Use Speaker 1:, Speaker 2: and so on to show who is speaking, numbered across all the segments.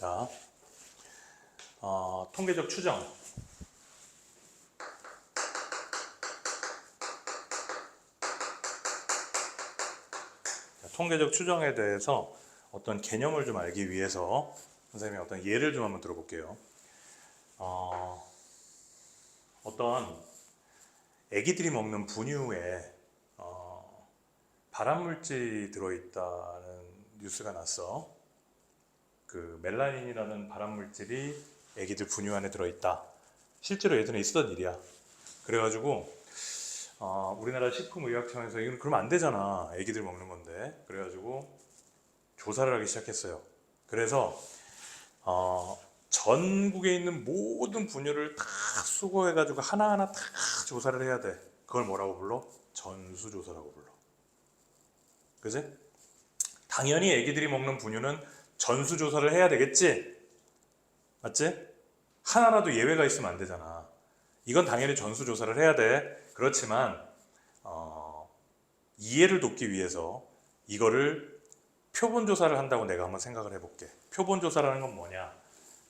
Speaker 1: 자, 통계적 추정. 통계적 추정에 대해서 어떤 개념을 좀 알기 위해서 선생님이 어떤 예를 좀 한번 들어볼게요. 어떤 애기들이 먹는 분유에 발암물질이 들어있다는 뉴스가 났어. 그 멜라닌이라는 발암물질이 애기들 분유 안에 들어있다. 실제로 예전에 있었던 일이야. 그래가지고 우리나라 식품의약청에서 이건 그러면 안 되잖아. 애기들 먹는 건데. 그래가지고 조사를 하기 시작했어요. 그래서 전국에 있는 모든 분유를 다 수거해가지고 하나하나 다 조사를 해야 돼. 그걸 뭐라고 불러? 전수조사라고 불러. 그지? 당연히 애기들이 먹는 분유는 전수조사를 해야 되겠지? 맞지? 하나라도 예외가 있으면 안 되잖아. 이건 당연히 전수조사를 해야 돼. 그렇지만 이해를 돕기 위해서 이거를 표본조사를 한다고 내가 한번 생각을 해볼게. 표본조사라는 건 뭐냐?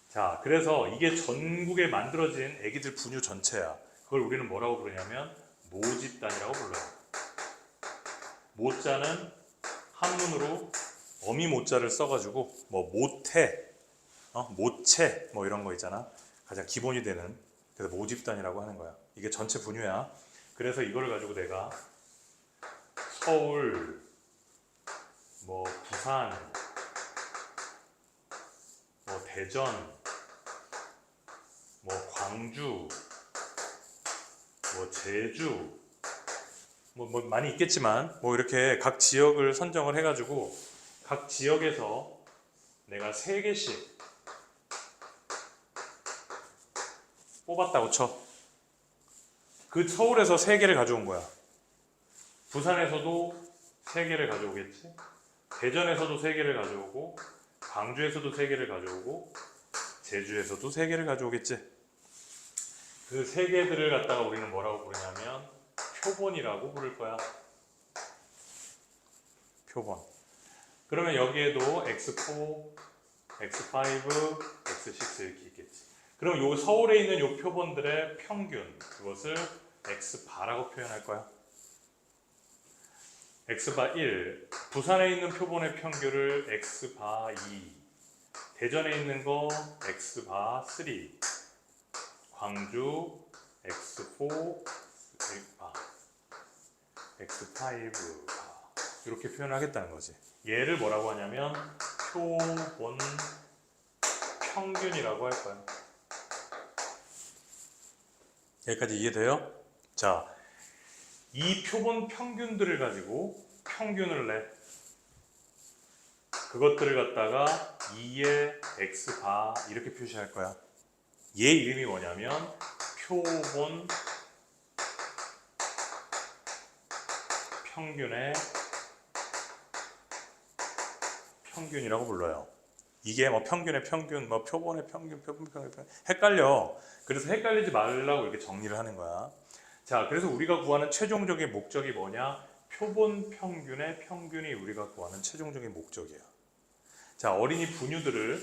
Speaker 1: 자, 그래서 이게 전국에 만들어진 애기들 분유 전체야. 그걸 우리는 뭐라고 부르냐면 모집단이라고 불러요. 모자는 한문으로 어미 모자를 써가지고 뭐 모태, 모체 뭐 이런 거 있잖아. 가장 기본이 되는, 그래서 모집단이라고 하는 거야. 이게 전체 분유야. 그래서 이걸 가지고 내가 서울, 뭐 부산, 뭐 대전, 뭐 광주, 뭐 제주, 뭐 많이 있겠지만 뭐 이렇게 각 지역을 선정을 해가지고 각 지역에서 내가 3개씩 뽑았다고 쳐. 그 서울에서 3개를 가져온 거야. 부산에서도 3개를 가져오겠지. 대전에서도 3개를 가져오고, 광주에서도 3개를 가져오고, 제주에서도 3개를 가져오겠지. 그 3개들을 갖다가 우리는 뭐라고 부르냐면 표본이라고 부를 거야. 표본. 그러면 여기에도 X4, X5, X6 이렇게 있겠지. 그럼 요 서울에 있는 요 표본들의 평균, 그것을 X바라고 표현할 거야. X바 1, 부산에 있는 표본의 평균을 X바 2, 대전에 있는 거 X바 3, 광주 X4, X5 이렇게 표현하겠다는 거지. 얘를 뭐라고 하냐면 표본 평균이라고 할 거야. 여기까지 이해돼요? 자, 이 표본 평균들을 가지고 평균을 내. 그것들을 갖다가 2의 X바 이렇게 표시할 거야. 얘 이름이 뭐냐면 표본 평균의 평균이라고 불러요. 이게 뭐 평균의 평균, 뭐 표본의 평균, 표본의 평균 헷갈려. 그래서 헷갈리지 말라고 이렇게 정리를 하는 거야. 자, 그래서 우리가 구하는 최종적인 목적이 뭐냐? 표본 평균의 평균이 우리가 구하는 최종적인 목적이야. 자, 어린이 분유들을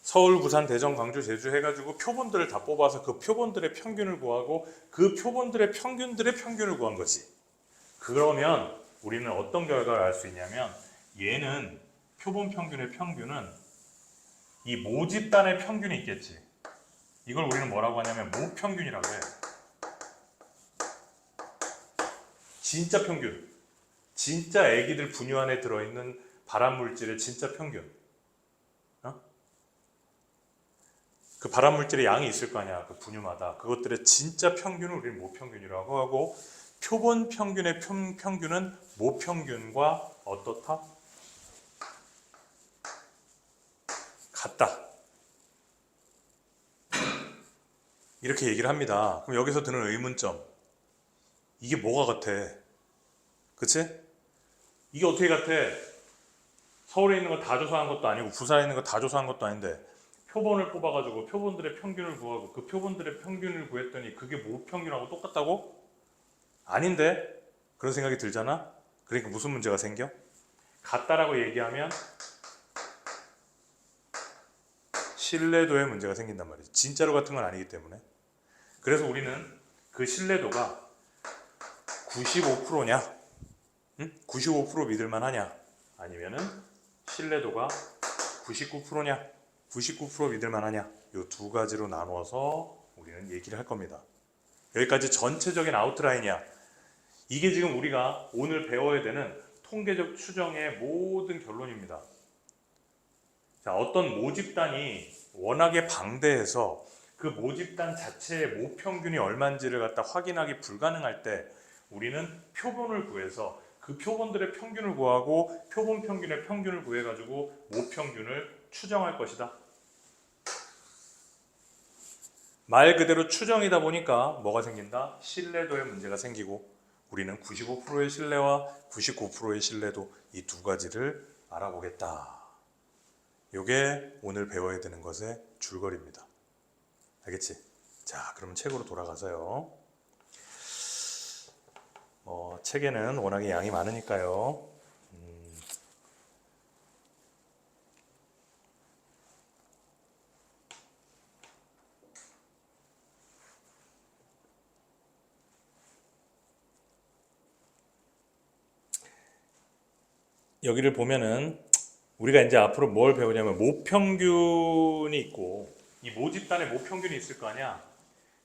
Speaker 1: 서울, 부산, 대전, 광주, 제주 해가지고 표본들을 다 뽑아서 그 표본들의 평균을 구하고 그 표본들의 평균들의 평균을 구한 거지. 그러면 우리는 어떤 결과를 알 수 있냐면 얘는 표본 평균의 평균은 이 모집단의 평균이 있겠지. 이걸 우리는 뭐라고 하냐면 모평균이라고 해. 진짜 평균. 진짜 애기들 분유 안에 들어있는 발암물질의 진짜 평균. 그 발암물질의 양이 있을 거 아니야. 그 분유마다. 그것들의 진짜 평균을 우리는 모평균이라고 하고 표본 평균의 평균은 모평균과 어떻다? 같다. 이렇게 얘기를 합니다. 그럼 여기서 드는 의문점. 이게 뭐가 같아? 그치? 이게 어떻게 같아? 서울에 있는 거 다 조사한 것도 아니고 부산에 있는 거 다 조사한 것도 아닌데 표본을 뽑아가지고 표본들의 평균을 구하고 그 표본들의 평균을 구했더니 그게 모평균하고 똑같다고? 아닌데? 그런 생각이 들잖아? 그러니까 무슨 문제가 생겨? 같다라고 얘기하면 신뢰도에 문제가 생긴단 말이지. 진짜로 같은 건 아니기 때문에. 그래서 우리는 그 신뢰도가 95%냐, 95% 믿을만 하냐, 아니면은 신뢰도가 99%냐, 99% 믿을만 하냐, 이 두 가지로 나누어서 우리는 얘기를 할 겁니다. 여기까지 전체적인 아웃라인이야. 이게 지금 우리가 오늘 배워야 되는 통계적 추정의 모든 결론입니다. 자, 어떤 모집단이 워낙에 방대해서 그 모집단 자체의 모평균이 얼마인지를 갖다 확인하기 불가능할 때 우리는 표본을 구해서 그 표본들의 평균을 구하고 표본 평균의 평균을 구해가지고 모평균을 추정할 것이다. 말 그대로 추정이다 보니까 뭐가 생긴다? 신뢰도에 문제가 생기고 우리는 95%의 신뢰와 99%의 신뢰도 이 두 가지를 알아보겠다. 이게 오늘 배워야 되는 것의 줄거리입니다. 알겠지? 자, 그러면 책으로 돌아가서요. 책에는 워낙에 양이 많으니까요. 여기를 보면은 우리가 이제 앞으로 뭘 배우냐면 모평균이 있고 이 모집단에 모평균이 있을 거 아니야.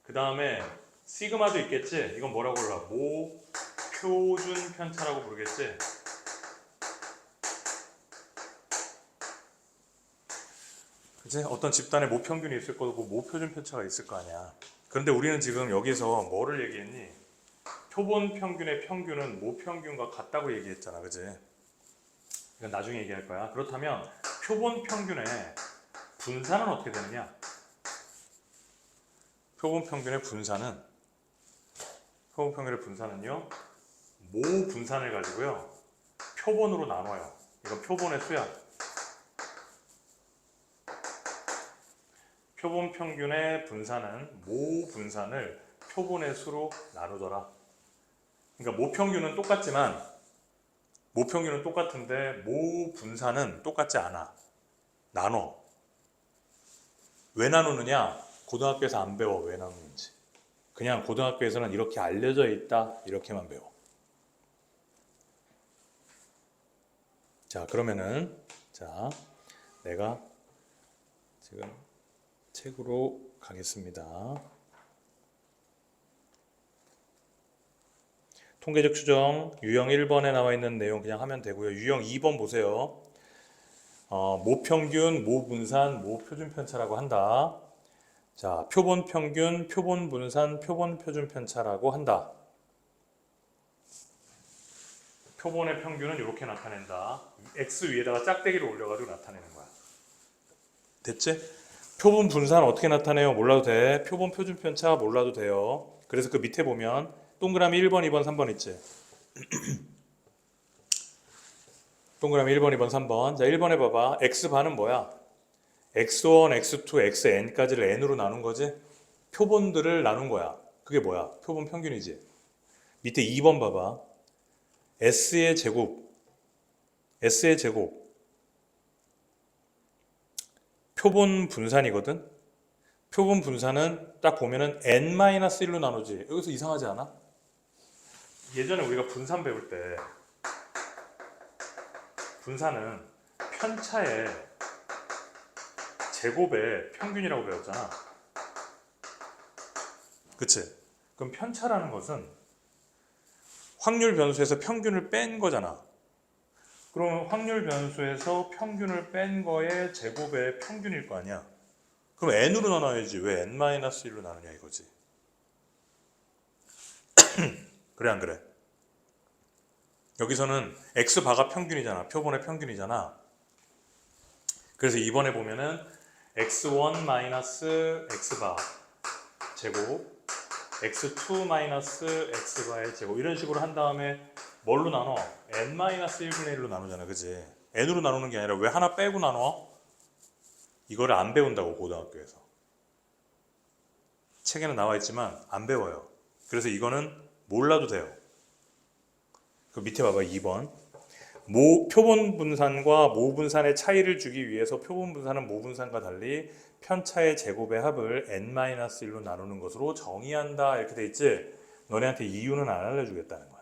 Speaker 1: 그 다음에 시그마도 있겠지. 이건 뭐라고 불러? 모표준 편차라고 부르겠지. 그치? 어떤 집단에 모평균이 있을 거고 모표준 편차가 있을 거 아니야. 그런데 우리는 지금 여기서 뭐를 얘기했니? 표본 평균의 평균은 모평균과 같다고 얘기했잖아. 그치? 이건 나중에 얘기할 거야. 그렇다면 표본 평균의 분산은 어떻게 되느냐? 표본 평균의 분산은요, 모 분산을 가지고요, 표본으로 나눠요. 이건 표본의 수야. 표본 평균의 분산은 모 분산을 표본의 수로 나누더라. 그러니까 모평균은 똑같은데 모 분산은 똑같지 않아. 나눠. 왜 나누느냐? 고등학교에서 안 배워. 왜 나누는지. 그냥 고등학교에서는 이렇게 알려져 있다. 이렇게만 배워. 자, 그러면은 내가 지금 책으로 가겠습니다. 통계적 추정 유형 1번에 나와 있는 내용 그냥 하면 되고요. 유형 2번 보세요. 모평균, 모분산, 모표준 편차라고 한다. 자, 표본 평균, 표본 분산, 표본 표준 편차라고 한다. 표본의 평균은 이렇게 나타낸다. X 위에다가 짝대기를 올려가지고 나타내는 거야. 됐지? 표본 분산 어떻게 나타내요? 몰라도 돼. 표본 표준 편차 몰라도 돼요. 그래서 그 밑에 보면 동그라미 1번, 2번, 3번 있지? 동그라미 1번, 2번, 3번. 자, 1번에 봐봐. X반은 뭐야? X1, X2, Xn까지를 n으로 나눈 거지? 표본들을 나눈 거야. 그게 뭐야? 표본 평균이지. 밑에 2번 봐봐. S의 제곱. 표본 분산이거든? 표본 분산은 딱 보면은 n-1로 나누지. 여기서 이상하지 않아? 예전에 우리가 분산 배울 때 분산은 편차의 제곱의 평균이라고 배웠잖아. 그치? 그럼 편차라는 것은 확률 변수에서 평균을 뺀 거잖아. 그럼 확률 변수에서 평균을 뺀 거의 제곱의 평균일 거 아니야. 그럼 n으로 나눠야지. 왜 n-1로 나누냐 이거지. 그래 안 그래? 여기서는 x바가 평균이잖아. 표본의 평균이잖아. 그래서 이번에 보면은 x1 마이너스 x바 제곱 x2 마이너스 x바의 제곱 이런 식으로 한 다음에 뭘로 나눠? n-1분의 1로 나누잖아. 그지? n으로 나누는 게 아니라 왜 하나 빼고 나눠? 이거를 안 배운다고 고등학교에서. 책에는 나와 있지만 안 배워요. 그래서 이거는 몰라도 돼요. 그 밑에 봐봐. 2번 표본 분산과 모 분산의 차이를 주기 위해서 표본 분산은 모 분산과 달리 편차의 제곱의 합을 n-1로 나누는 것으로 정의한다. 이렇게 돼 있지? 너네한테 이유는 안 알려주겠다는 거야.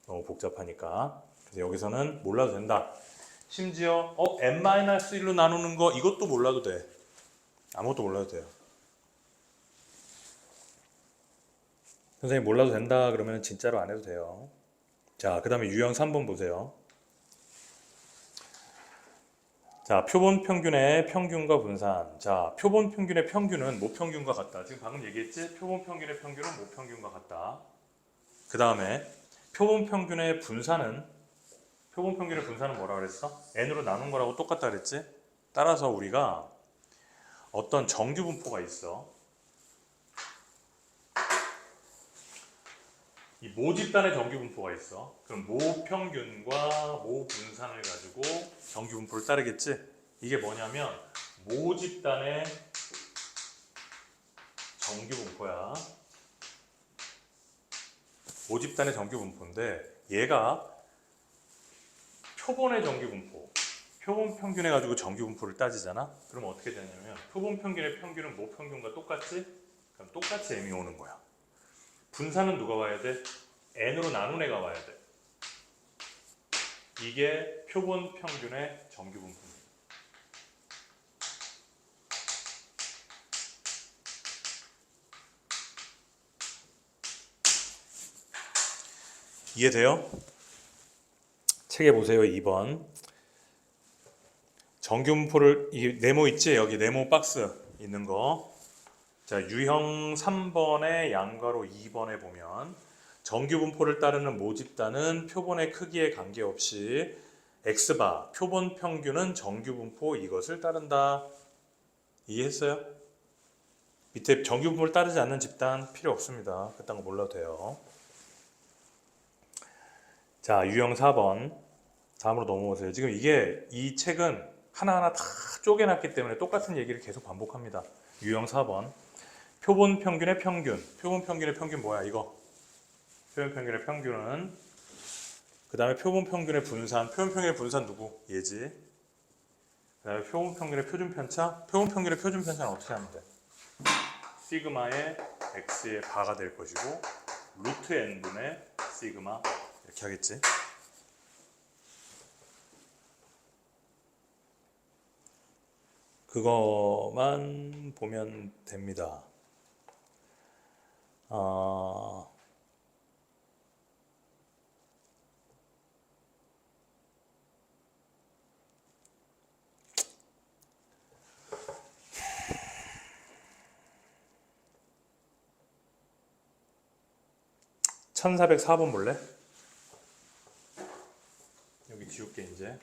Speaker 1: 너무 복잡하니까. 그래서 여기서는 몰라도 된다. 심지어 n-1로 나누는 거 이것도 몰라도 돼. 아무것도 몰라도 돼요. 선생님 몰라도 된다 그러면 진짜로 안 해도 돼요. 자, 그 다음에 유형 3번 보세요. 자, 표본 평균의 평균과 분산. 자, 표본 평균의 평균은 모평균과 같다. 지금 방금 얘기했지? 표본 평균의 평균은 모평균과 같다. 그 다음에 표본 평균의 분산은 뭐라 그랬어? n으로 나눈 거라고 똑같다 그랬지? 따라서 우리가 어떤 정규 분포가 있어. 이 모집단의 정규 분포가 있어. 그럼 모평균과 모분산을 가지고 정규 분포를 따르겠지? 이게 뭐냐면 모집단의 정규 분포야. 모집단의 정규 분포인데 얘가 표본의 정규 분포, 표본 평균해 가지고 정규 분포를 따지잖아. 그럼 어떻게 되냐면 표본 평균의 평균은 모평균과 똑같지? 그럼 똑같이 m이 오는 거야. 분산은 누가 와야 돼? n으로 나눈 애가 와야 돼. 이게 표본 평균의 정규 분포입니다. 이해돼요? 책에 보세요. 2번. 정규 분포를 이 네모 있지? 여기 네모 박스 있는 거. 자, 유형 3번의 양가로 2번에 보면 정규 분포를 따르는 모집단은 표본의 크기에 관계없이 x바 표본 평균은 정규 분포 이것을 따른다. 이해했어요? 밑에 정규 분포를 따르지 않는 집단 필요 없습니다. 그딴 거 몰라도 돼요. 자, 유형 4번 다음으로 넘어오세요. 지금 이 책은 하나하나 다 쪼개놨기 때문에 똑같은 얘기를 계속 반복합니다. 유형 4번 표본 평균의 평균. 표본 평균의 평균 뭐야 이거? 표본 평균의 평균은 그 다음에 표본 평균의 분산. 표본 평균의 분산 누구? 얘지. 그 다음에 표본 평균의 표준 편차. 표본 평균의 표준 편차는 어떻게 하면 돼? 시그마의 x의 바가 될 것이고 루트 n분의 시그마 이렇게 하겠지. 그거만 보면 됩니다. 1404번 볼래? 여기 지울게 이제.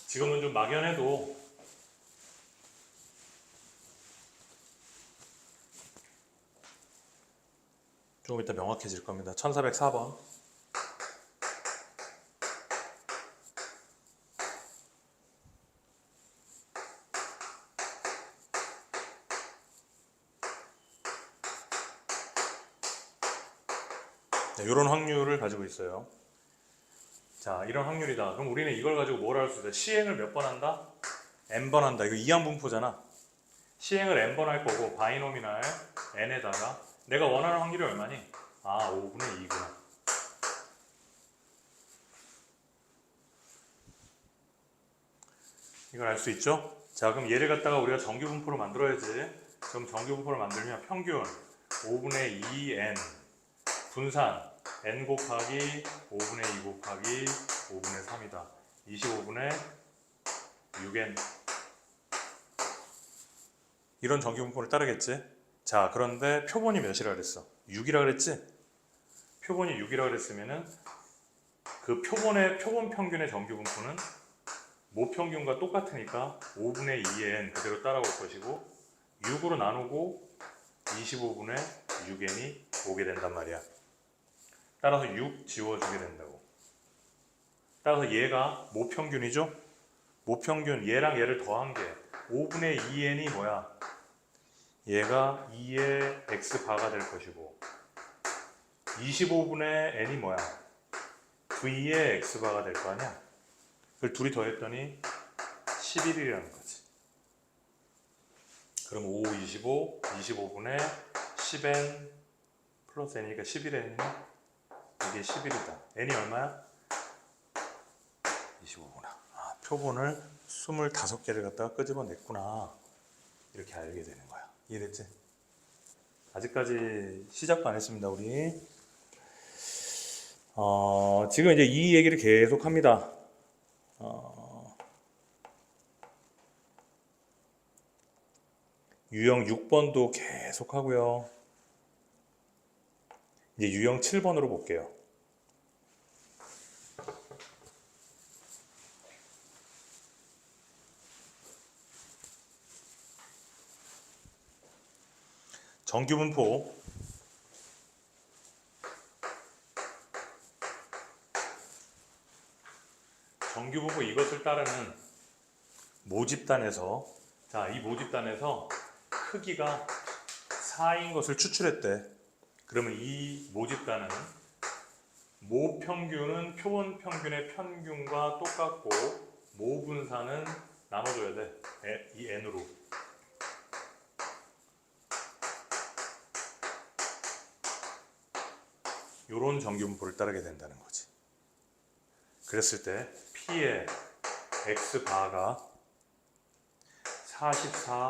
Speaker 1: 지금은 좀 막연해도 조금 이따 명확해질 겁니다. 1404번. 이런 확률을 가지고 있어요. 자, 이런 확률이다. 그럼 우리는 이걸 가지고 뭘 할 수 있어요? 시행을 몇 번 한다? n번 한다. 이거 이항분포잖아. 시행을 n번 할 거고 바이노미널 n에다가 내가 원하는 확률이 얼마니? 5분의 2구나. 이걸 알 수 있죠? 자, 그럼 얘를 갖다가 우리가 정규분포로 만들어야지. 그럼 정규분포를 만들면 평균 5분의 2n 분산 n 곱하기 5분의 2 곱하기 5분의 3이다. 25분의 6n. 이런 정규분포를 따르겠지? 자, 그런데 표본이 몇이라 그랬어? 6이라 그랬지? 표본이 6이라 그랬으면은 그 표본 평균의 정규분포는 모평균과 똑같으니까 5분의 2n 그대로 따라올 것이고 6으로 나누고 25분의 6n이 오게 된단 말이야. 따라서 6 지워주게 된다고. 따라서 얘가 모평균이죠? 모평균 얘랑 얘를 더한 게 5분의 2n이 뭐야? 얘가 2의 x바가 될 것이고 25분의 n이 뭐야? v의 x바가 될 거 아니야? 그걸 둘이 더했더니 11이라는 거지. 그럼 5, 25, 25분의 10n 플러스 n이니까 11n이네. 이게 11이다. n이 얼마야? 25구나. 아, 표본을 25개를 갖다가 끄집어냈구나. 이렇게 알게 되는 거야. 이해됐지? 아직까지 시작도 안 했습니다, 우리. 지금 이제 이 얘기를 계속 합니다. 유형 6번도 계속 하고요. 이제 유형 7번으로 볼게요. 정규분포. 정규분포 이것을 따르는 모집단에서, 자, 이 모집단에서 크기가 4인 것을 추출했대. 그러면 이 모집단은 모 평균은 표본 평균의 평균과 똑같고 모 분산은 나눠줘야 돼. 이 n으로. 요런 정규분포를 따르게 된다는 거지. 그랬을 때 P의 X바가 44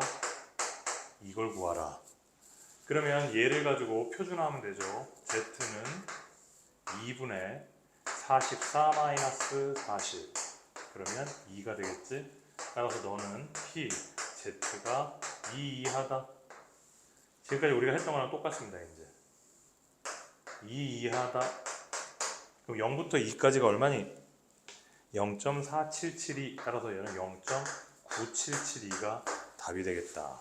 Speaker 1: 이걸 구하라. 그러면 얘를 가지고 표준화하면 되죠. Z는 2분의 44-40 그러면 2가 되겠지. 따라서 너는 P, Z가 2 이하다. 지금까지 우리가 했던 거랑 똑같습니다. 이제 2 이하다. 그럼 0부터 2까지가 얼마니? 0.4772. 따라서 얘는 0.9772가 답이 되겠다.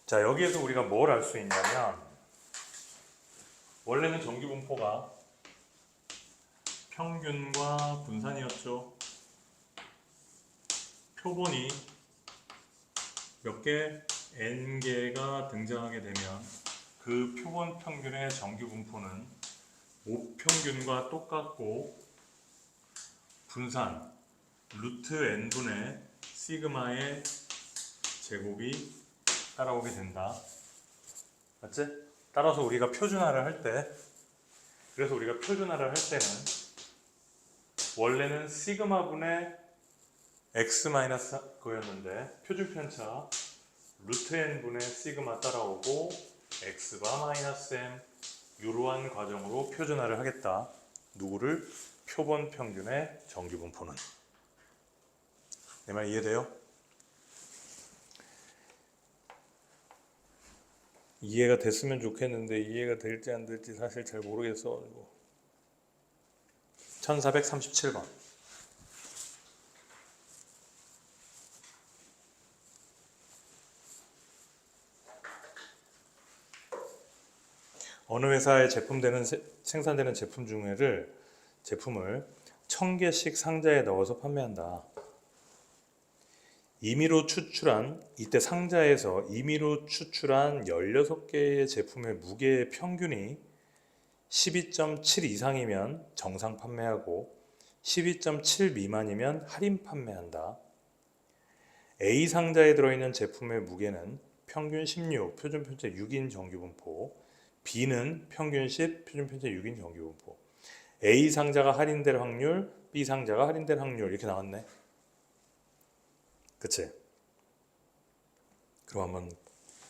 Speaker 1: 자, 여기에서 우리가 뭘 알 수 있냐면, 원래는 정규분포가 평균과 분산이었죠. 표본이 몇 개? n개가 등장하게 되면 그 표본 평균의 정규분포는 모평균과 똑같고 분산 루트 n분의 시그마의 제곱이 따라오게 된다. 맞지? 따라서 우리가 표준화를 할 때, 그래서 우리가 표준화를 할 때는 원래는 시그마분의 x 마이너스 그거였는데 표준 편차 루트 n분의 시그마 따라오고 x바 마이너스 m 이러한 과정으로 표준화를 하겠다. 누구를? 표본 평균의 정규분포는. 내 말 이해돼요? 이해가 됐으면 좋겠는데 이해가 될지 안 될지 사실 잘 모르겠어가지고. 1437번. 어느 회사에 생산되는 제품을 1000개씩 상자에 넣어서 판매한다. 임의로 추출한, 이때 상자에서 임의로 추출한 16개의 제품의 무게의 평균이 12.7 이상이면 정상 판매하고 12.7 미만이면 할인 판매한다. A 상자에 들어있는 제품의 무게는 평균 16, 표준 편차 6인 정규분포, B는 평균 10, 표준 편차 6인 정규분포. A 상자가 할인될 확률, B 상자가 할인될 확률 이렇게 나왔네. 그치? 그럼 한번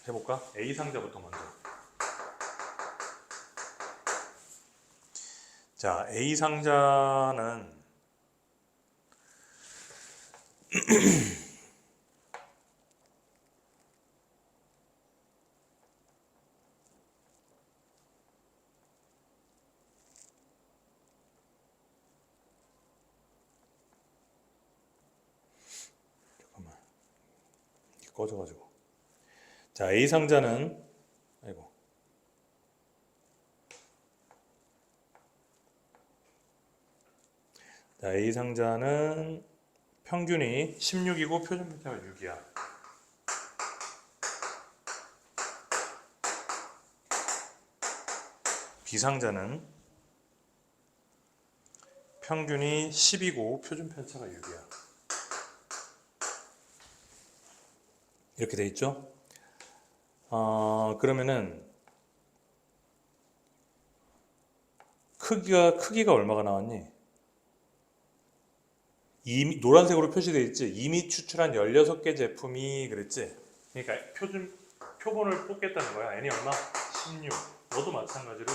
Speaker 1: 해볼까? A 상자부터 먼저. 자, A 상자는 잠깐만 이게 꺼져가지고. 자, A 상자는 아이고. 자, A 상자는 평균이 16이고 표준 편차가 6이야. B상자는 평균이 10이고 표준 편차가 6이야. 이렇게 돼 있죠? 그러면은 크기가 얼마가 나왔니? 이미 노란색으로 표시되어 있지. 이미 추출한 16개 제품이 그랬지. 그러니까 표본을 뽑겠다는 거야. n이 얼마? 16. 너도 마찬가지로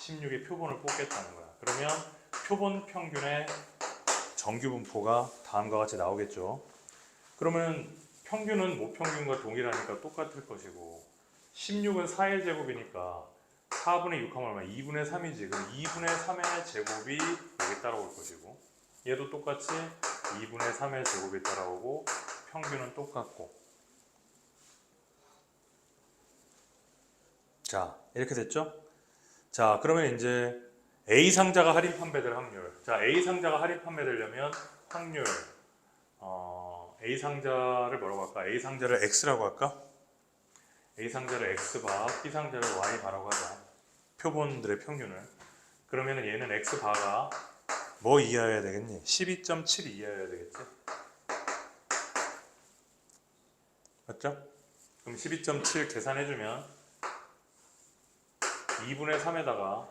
Speaker 1: 16의 표본을 뽑겠다는 거야. 그러면 표본 평균의 정규 분포가 다음과 같이 나오겠죠. 그러면 평균은 모평균과 동일하니까 똑같을 것이고 16은 4의 제곱이니까 4분의 6 하면 얼마? 2분의 3이지. 그럼 2분의 3의 제곱이 여기 따라올 것이고 얘도 똑같이 2분의 3의 제곱이 따라오고 평균은 똑같고. 자, 이렇게 됐죠? 자, 그러면 이제 A상자가 할인 판매될 확률. 자, A상자가 할인 판매되려면 확률. A상자를 뭐라고 할까? A상자를 X라고 할까? A상자를 X바, B상자를 Y바라고 하자. 표본들의 평균을. 그러면 얘는 X바가 뭐 이하여야 되겠니? 12.7 이하여야 되겠지? 맞죠? 그럼 12.7 계산해주면 2분의 3에다가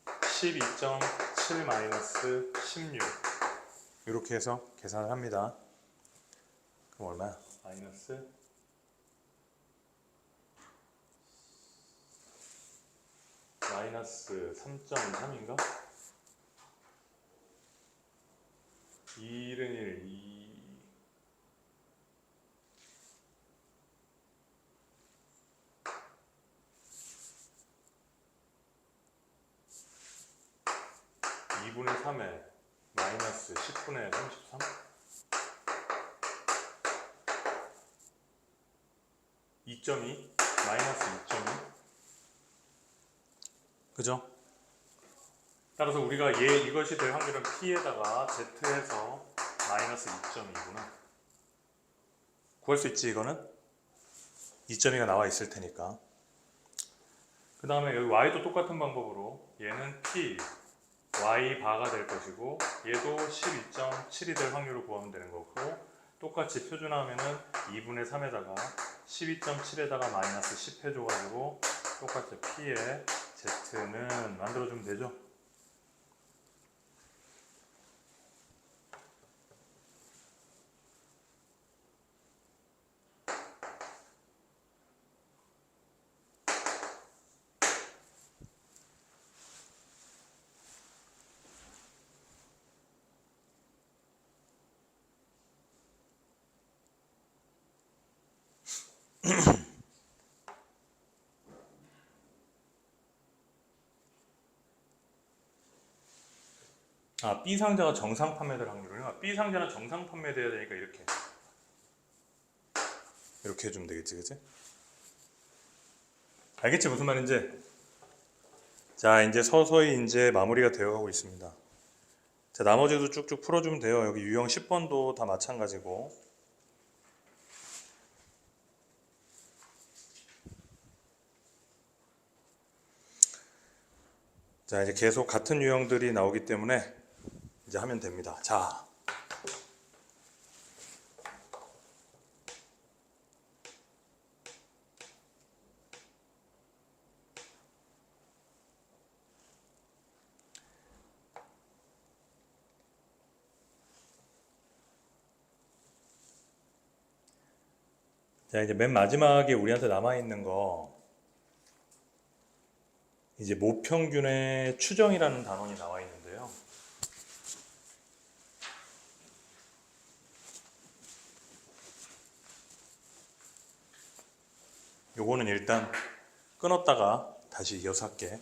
Speaker 1: 12.7 마이너스 16 이렇게 해서 계산을 합니다. 그럼 얼마야? 마이너스 3.23인가? 2는 1, 2 2분의 3에 마이너스 10분의 33 2.2 마이너스 2.2 그죠? 따라서 우리가 이것이 될 확률은 P에다가 Z해서 마이너스 2.2구나. 구할 수 있지 이거는? 2.2가 나와 있을 테니까. 그 다음에 여기 Y도 똑같은 방법으로 얘는 P, Y 바가 될 것이고 얘도 12.7이 될 확률을 구하면 되는 거고 똑같이 표준화하면은 2분의 3에다가 12.7에다가 마이너스 10 해줘가지고 똑같이 P에 Z는 만들어주면 되죠. B상자가 정상 판매될 확률을 B상자는 정상 판매돼야 되니까 이렇게 해주면 되겠지, 그치? 알겠지 무슨 말인지? 자, 이제 서서히 이제 마무리가 되어가고 있습니다. 자, 나머지도 쭉쭉 풀어주면 돼요. 여기 유형 10번도 다 마찬가지고. 자, 이제 계속 같은 유형들이 나오기 때문에 이제 하면 됩니다. 자, 이제 맨 마지막에 우리한테 남아있는 거 이제 모평균의 추정이라는 단원이 나와 있는데요. 요거는 일단 끊었다가 다시 이어서 할게.